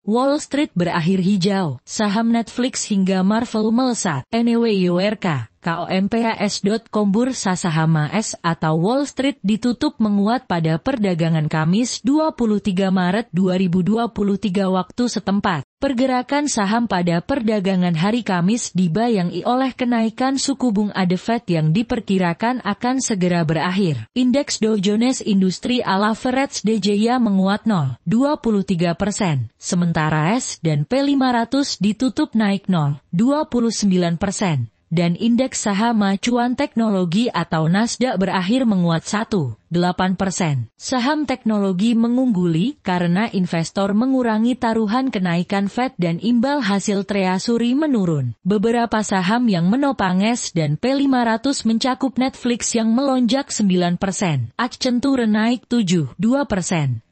Wall Street berakhir hijau, saham Netflix hingga Marvel melesat. NWYORK, KOMPAS.com Bursa Saham AS atau Wall Street ditutup menguat pada perdagangan Kamis 23 Maret 2023 waktu setempat. Pergerakan saham pada perdagangan hari Kamis dibayangi oleh kenaikan suku bunga The Fed yang diperkirakan akan segera berakhir. Indeks Dow Jones Industrial Average DJIA menguat 0,23%, sementara S&P 500 ditutup naik 0,29%. Dan indeks saham acuan teknologi atau Nasdaq berakhir menguat 1,8%. Saham teknologi mengungguli karena investor mengurangi taruhan kenaikan Fed dan imbal hasil treasury menurun. Beberapa saham yang menopang S&P 500 mencakup Netflix yang melonjak 9%, Accenture naik 7,2%.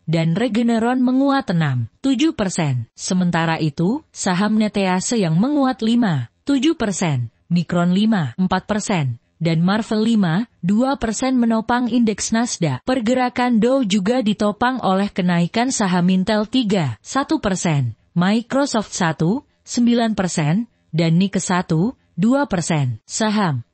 Dan Regeneron menguat 6,7%. Sementara itu, saham Netease yang menguat 5,7%. Micron 5,4%, dan Marvel 5,2% menopang indeks Nasdaq. Pergerakan Dow juga ditopang oleh kenaikan saham Intel 3,1%, Microsoft 1,9%, dan Nike 1,2%.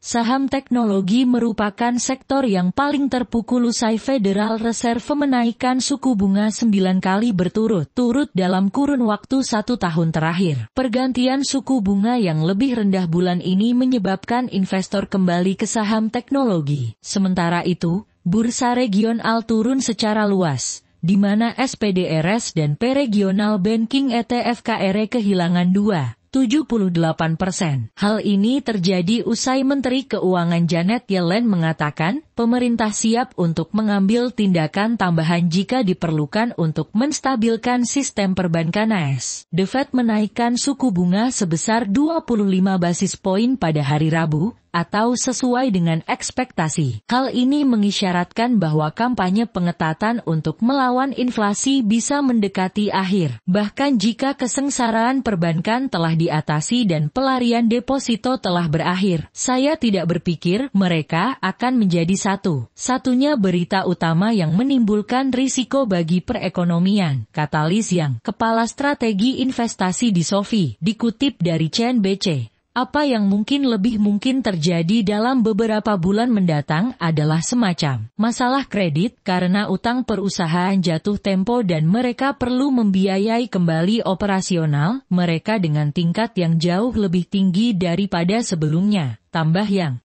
Saham teknologi merupakan sektor yang paling terpukul usai Federal Reserve menaikkan suku bunga 9 kali berturut-turut dalam kurun waktu 1 tahun terakhir. Pergantian suku bunga yang lebih rendah bulan ini menyebabkan investor kembali ke saham teknologi. Sementara itu, bursa regional turun secara luas, di mana SPDRs dan P Regional Banking ETF KRE kehilangan 2,78%. Hal ini terjadi usai Menteri Keuangan Janet Yellen mengatakan, pemerintah siap untuk mengambil tindakan tambahan jika diperlukan untuk menstabilkan sistem perbankan AS. The Fed menaikkan suku bunga sebesar 25 basis poin pada hari Rabu, atau sesuai dengan ekspektasi. Hal ini mengisyaratkan bahwa kampanye pengetatan untuk melawan inflasi bisa mendekati akhir. Bahkan jika kesengsaraan perbankan telah diatasi dan pelarian deposito telah berakhir, saya tidak berpikir mereka akan menjadi satu-satunya berita utama yang menimbulkan risiko bagi perekonomian, kata Liz Yang, kepala strategi investasi di SoFi, dikutip dari CNBC. Apa yang lebih mungkin terjadi dalam beberapa bulan mendatang adalah semacam masalah kredit karena utang perusahaan jatuh tempo dan mereka perlu membiayai kembali operasional mereka dengan tingkat yang jauh lebih tinggi daripada sebelumnya, tambah Yang.